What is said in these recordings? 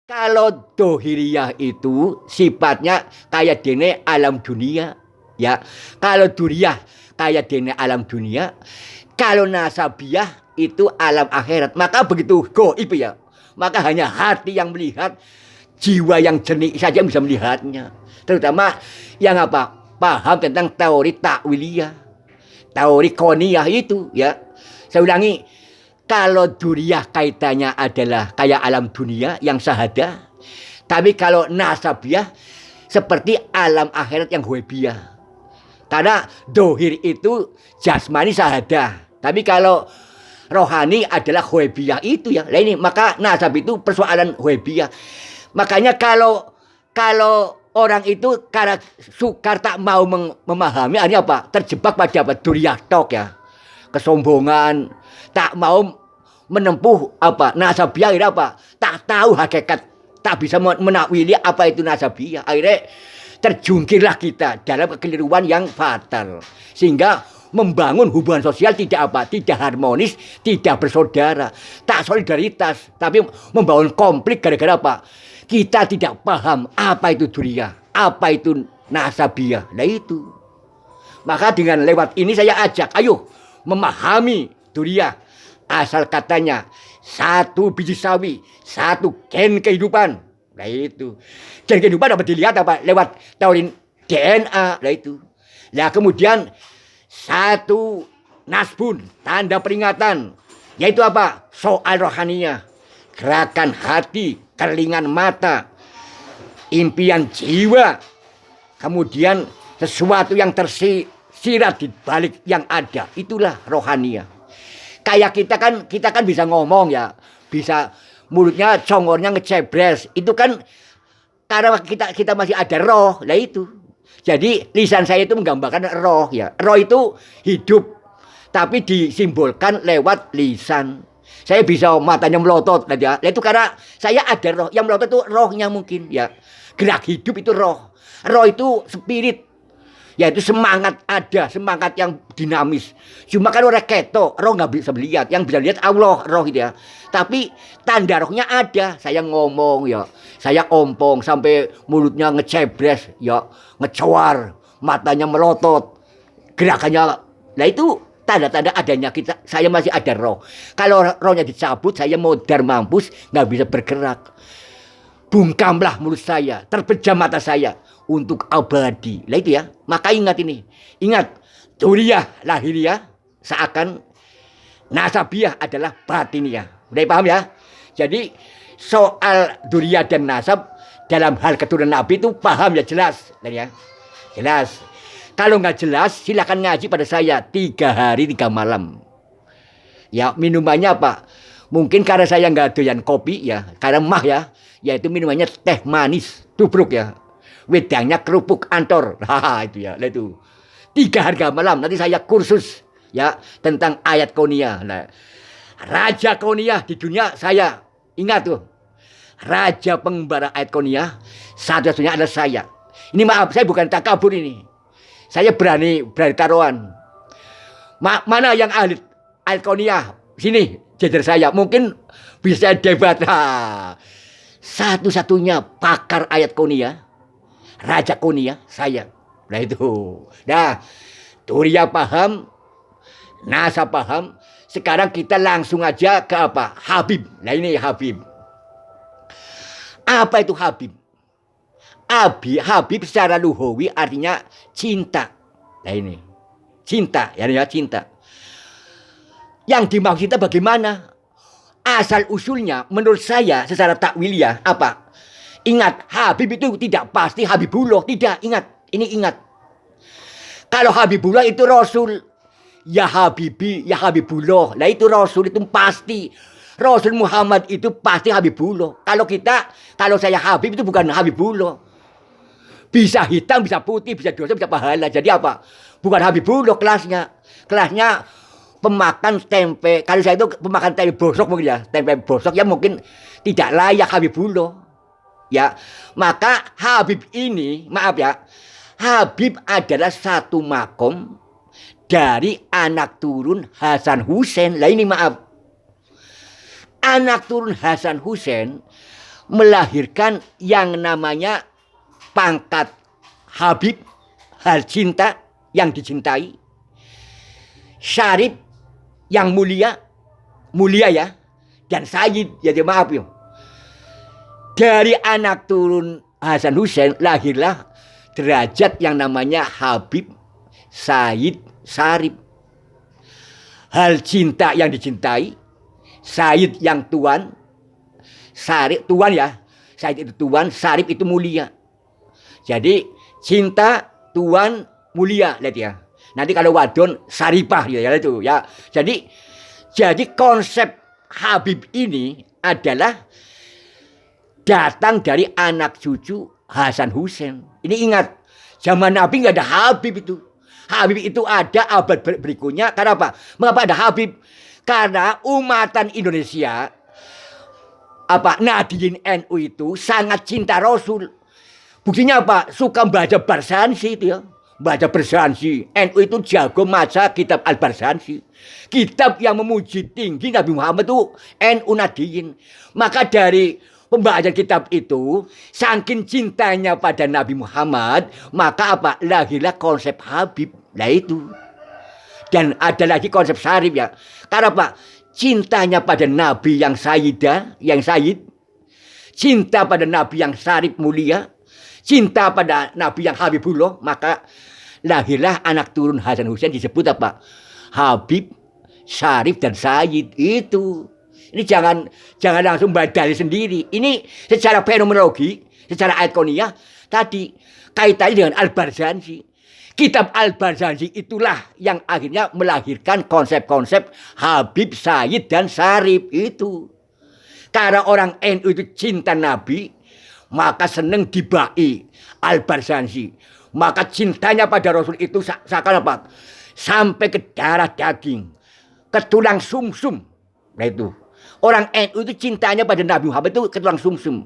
Kalau dohiriyah itu sifatnya kayak dene alam dunia, ya. Kalau duriyah kayak dene alam dunia, kalau nasabiyah itu alam akhirat. Maka begitu goib ya. Maka hanya hati yang melihat, jiwa yang jernih saja bisa melihatnya. Terutama yang apa? Paham tentang teori takwiliyah, teori koniyah itu ya. Saya ulangi, kalau duriyah kaitannya adalah kayak alam dunia yang syahadah. Tapi kalau nasabiyah seperti alam akhirat yang huwaibiyah. Karena dohir itu jasmani syahadah. Tapi kalau rohani adalah huwaibiyah itu ya. Nah ini maka nasab itu persoalan huwaibiyah. Makanya kalau kalau orang itu karena sukar tak mau memahami, artinya apa? Terjebak pada apa? Duriyah tok ya. Kesombongan, tak mau menempuh apa nasabiyah, akhirnya apa, tak tahu hakikat, tak bisa menakwili apa itu nasabiyah, akhirnya terjungkirlah kita dalam kekeliruan yang fatal, sehingga membangun hubungan sosial tidak apa, tidak harmonis, tidak bersaudara, tak solidaritas, tapi membangun konflik gara-gara apa, kita tidak paham apa itu duriyah, apa itu nasabiyah. Nah itu, maka dengan lewat ini saya ajak, ayo memahami duriyah. Asal katanya satu biji sawi, satu gen kehidupan. Nah itu. Gen kehidupan dapat dilihat apa? Lewat teori DNA. Nah itu. Nah kemudian satu nasbun, tanda peringatan. Yaitu apa? Soal rohaninya. Gerakan hati, kelingan mata, impian jiwa. Kemudian sesuatu yang tersirat di balik yang ada. Itulah rohaniah. Kayak kita kan bisa ngomong ya, bisa mulutnya congornya ngecebres. Itu kan karena kita masih ada roh. Lah itu. Jadi lisan saya itu menggambarkan roh ya. Roh itu hidup tapi disimbolkan lewat lisan. Saya bisa matanya melotot ya. Itu karena saya ada roh. Yang melotot itu rohnya mungkin ya. Gerak hidup itu roh. Roh itu spirit. Yaitu semangat ada, semangat yang dinamis. Cuma kan orang keto, roh nggak bisa melihat. Yang bisa lihat Allah, roh gitu ya. Tapi tanda rohnya ada. Saya ngomong ya, saya ompong sampai mulutnya ngecebres ya, ngecuar, matanya melotot, gerakannya. Nah itu tanda-tanda adanya kita. Saya masih ada roh. Kalau rohnya dicabut, saya modar mampus, nggak bisa bergerak. Bungkamlah mulut saya, terpejam mata saya untuk abadi. Lah itu ya. Maka ingat ini. Ingat, duriyah lahiriah seakan nasabiyah adalah batiniah. Udah paham ya? Jadi soal duriyah dan nasab dalam hal keturunan Nabi itu paham ya, jelas. Ya. Jelas. Kalau nggak jelas silakan ngaji pada saya 3 hari 3 malam. Ya minumannya apa? Mungkin karena saya nggak doyan kopi ya, karena mah ya, yaitu minumannya teh manis, tubruk ya. Wedangnya kerupuk antor. Itu ya, itu. 3 harga malam nanti saya kursus ya tentang ayat koniyah. Nah, raja koniyah di dunia saya ingat tuh. Raja pengembara ayat koniyah satu-satunya adalah saya. Ini maaf, saya bukan takabur ini. Saya berani taruhan. Mana yang ahli ayat koniyah? Sini, jajar saya. Mungkin bisa debat. Satu-satunya pakar ayat koniyah, raja koniyah, saya. Nah itu. Nah, duriyah paham, nasab paham. Sekarang kita langsung aja ke apa? Habib. Nah ini Habib. Apa itu Habib? Habib secara luhawi artinya cinta. Nah ini. Cinta, ya cinta. Yang dimaksud kita bagaimana? Asal usulnya menurut saya secara takwiliyah apa? Ingat, Habib itu tidak pasti Habibullah, tidak. Ingat, ini ingat. Kalau Habibullah itu Rasul, ya Habibi, ya Habibullah. Nah itu Rasul itu pasti. Rasul Muhammad itu pasti Habibullah. Kalau saya Habib itu bukan Habibullah. Bisa hitam, bisa putih, bisa dosa, bisa pahala. Jadi apa? Bukan Habibullah kelasnya. Kelasnya pemakan tempe. Kalau saya itu pemakan tempe bosok mungkin ya. Tempe bosok ya mungkin tidak layak Habibullah. Ya. Maka Habib ini, maaf ya. Habib adalah satu makom dari anak turun Hasan Hussein. Lah ini maaf. Anak turun Hasan Hussein melahirkan yang namanya pangkat Habib, hal cinta yang dicintai, Syarif yang mulia, mulia ya, dan Sayyid, ya maaf yo. Dari anak turun Hasan Hussein lahirlah derajat yang namanya Habib, Sayyid, Syarif. Hal cinta yang dicintai, Sayyid yang tuan, Syarif tuan ya, Sayyid itu tuan, Syarif itu mulia. Jadi cinta, tuan, mulia, lihat ya. Nanti kalau wadon Syarifah ya itu ya. Jadi konsep Habib ini adalah datang dari anak cucu Hasan Hussein. Ini ingat, zaman Nabi nggak ada Habib itu. Habib itu ada abad berikutnya. Karena apa? Mengapa ada Habib? Karena umatan Indonesia, Nahdiyin NU itu sangat cinta Rasul. Buktinya apa? Suka baca Barzanji itu ya. Baca Barzanji. NU itu jago maca kitab Al-Barzanji. Kitab yang memuji tinggi Nabi Muhammad itu NU Nahdiyin. Maka dari pembacaan kitab itu, saking cintanya pada Nabi Muhammad, maka lahirlah konsep Habib. Nah itu. Dan ada lagi konsep Syarif ya. Karena apa? Cintanya pada Nabi yang Sayyidah, yang Sayyid. Cinta pada Nabi yang Syarif mulia. Cinta pada Nabi yang Habibullah, maka lahirlah anak turun Hasan Hussein disebut apa? Habib, Syarif dan Sayyid itu. Ini jangan langsung badali sendiri. Ini secara fenomenologi, secara ikoniyah tadi kaitannya dengan Al-Barzanji. Kitab Al-Barzanji itulah yang akhirnya melahirkan konsep-konsep Habib, Sayyid dan Syarif itu. Karena orang NU itu cinta Nabi, maka senang dibai Al-Barzanji. Maka cintanya pada Rasul itu seakan apa? Sampai ke darah daging, ke tulang sumsum. Nah itu. Orang NU itu cintanya pada Nabi Muhammad itu ke tulang sumsum.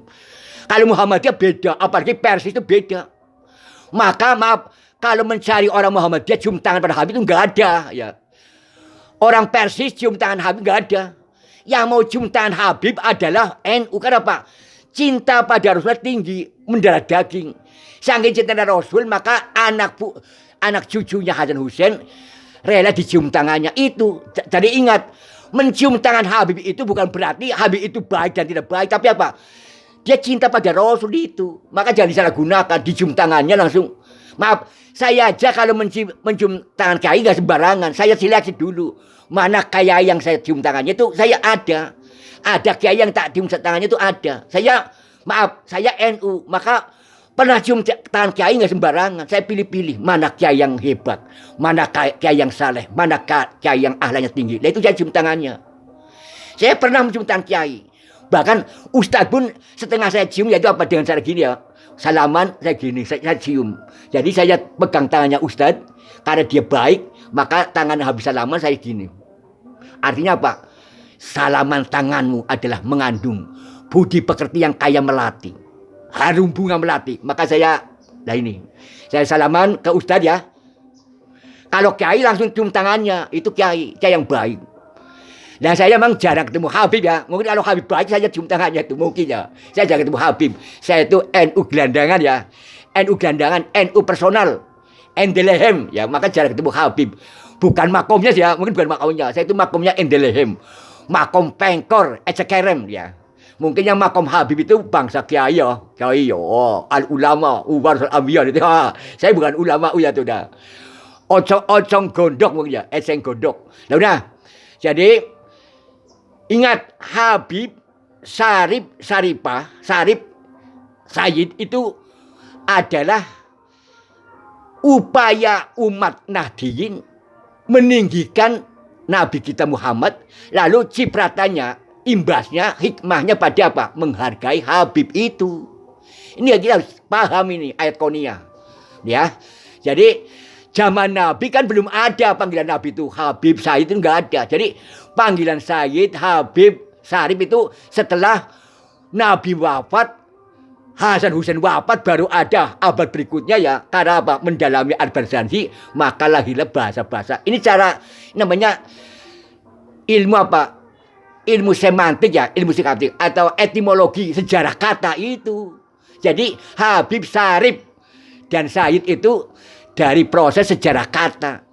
Kalau Muhammadiyah beda, apalagi Persis itu beda. Maka maaf, kalau mencari orang Muhammadiyah cium tangan pada Habib itu nggak ada ya. Orang Persis cium tangan Habib nggak ada. Yang mau cium tangan Habib adalah NU. Kenapa? Cinta pada Rasul tinggi, mendarah daging. Saking cinta Rasul, maka anak cucunya Hasan Hussein rela dicium tangannya itu. Jadi ingat, mencium tangan Habib itu bukan berarti Habib itu baik dan tidak baik, tapi apa? Dia cinta pada Rasul itu. Maka jangan disalahgunakan, dicium tangannya langsung. Maaf, saya aja kalau mencium tangan kiai gak sembarangan. Saya seleksi dulu. Mana kiai yang saya cium tangannya itu saya ada. Ada kiai yang tak cium tangannya itu ada. Saya NU. Maka pernah cium tangan kiai gak sembarangan. Saya pilih-pilih mana kiai yang hebat, mana kiai yang saleh, mana kiai yang ahlaknya tinggi. Nah itu saya cium tangannya. Saya pernah mencium tangan kiai. Bahkan Ustadz pun setengah saya cium, yaitu dengan cara gini ya. Salaman saya gini, saya cium. Jadi saya pegang tangannya Ustadz, karena dia baik, maka tangan habis salaman saya gini. Artinya apa? Salaman tanganmu adalah mengandung budi pekerti yang kaya melati, harum bunga melati. Maka saya salaman ke Ustadz ya. Kalau kiai langsung cium tangannya, itu kiai yang baik. Nah saya memang jarang ketemu Habib ya. Mungkin kalau Habib baik saya cium tangannya itu mungkin ya. Saya jarang ketemu Habib. Saya itu NU gelandangan ya. NU gelandangan, NU personal, Endelehem ya. Maka jarang ketemu Habib. Bukan makomnya ya, mungkin bukan makomnya. Saya itu makomnya Endelehem. Makom Pengkor, Ecekerem ya. Mungkin yang makom Habib itu bangsa kiai ya. Kiai ya, al-ulama, ubar al-ambiyan itu. Saya bukan ulama ya tuh dah. Ocong gondok mungkin ya, Eceng gondok. Nah udah. Jadi ingat, Habib, Syarif, Syarifah, Syarif, Sayyid itu adalah upaya umat Nahdiyin meninggikan Nabi kita Muhammad. Lalu cipratannya, imbasnya, hikmahnya pada apa? Menghargai Habib itu. Ini yang kita harus paham ini, ayat koniyah. Ya, jadi zaman Nabi kan belum ada panggilan Nabi itu Habib, Sayyid itu enggak ada. Jadi panggilan Sayyid, Habib, Syarif itu setelah Nabi wafat, Hasan Hussein wafat, baru ada abad berikutnya ya. Karena apa? Mendalami Al-Barzanji, maka lahirlah bahasa-bahasa. Ini cara namanya ilmu apa? ilmu semantik ya, ilmu semantik atau etimologi sejarah kata itu. Jadi Habib Syarif dan Said itu dari proses sejarah kata.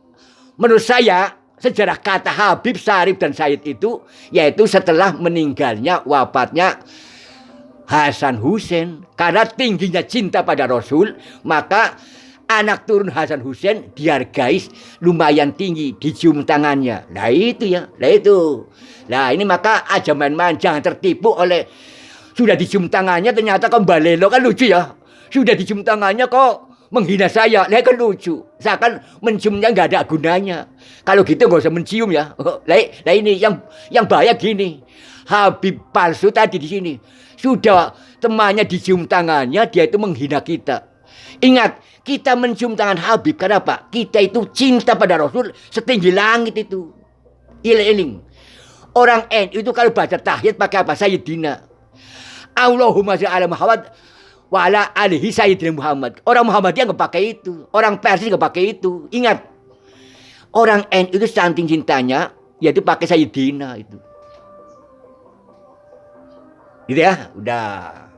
Menurut saya sejarah kata Habib Syarif dan Said itu yaitu setelah meninggalnya wafatnya Hasan Hussein. Karena tingginya cinta pada Rasul, maka anak turun Hasan Hussein dihargai lumayan tinggi, dicium tangannya. Nah itu ya, nah itu. Nah ini maka aja main-main, jangan tertipu oleh sudah dicium tangannya ternyata kembali lo kan lucu ya. Sudah dicium tangannya kok menghina saya, lah kan lucu. Seakan menciumnya nggak ada gunanya. Kalau gitu nggak usah mencium ya. Lah ini yang bahaya gini. Habib palsu tadi di sini sudah temannya dicium tangannya, dia itu menghina kita. Ingat, kita mencium tangan Habib karena apa? Kita itu cinta pada Rasul setinggi langit itu. Iling-iling. Orang NU itu kalau baca tahiyat pakai apa? Sayyidina. Allahumma sholli ala Muhammad wa ala alihi sayyidina Muhammad. Orang Muhammadiyah nggak pakai itu. Orang Persis nggak pakai itu. Ingat, orang NU itu saking cintanya, yaitu pakai sayyidina itu. Gitu ya, udah.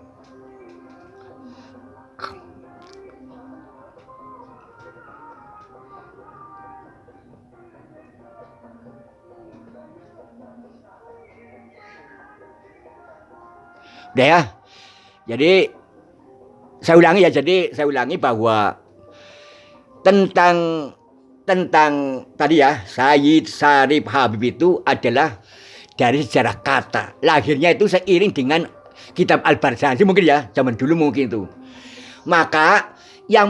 Udah ya. Jadi saya ulangi bahwa tentang tadi ya, Sayyid Syarif Habib itu adalah dari sejarah kata. Lahirnya itu seiring dengan kitab Al-Barzanji mungkin ya, zaman dulu mungkin itu. Maka yang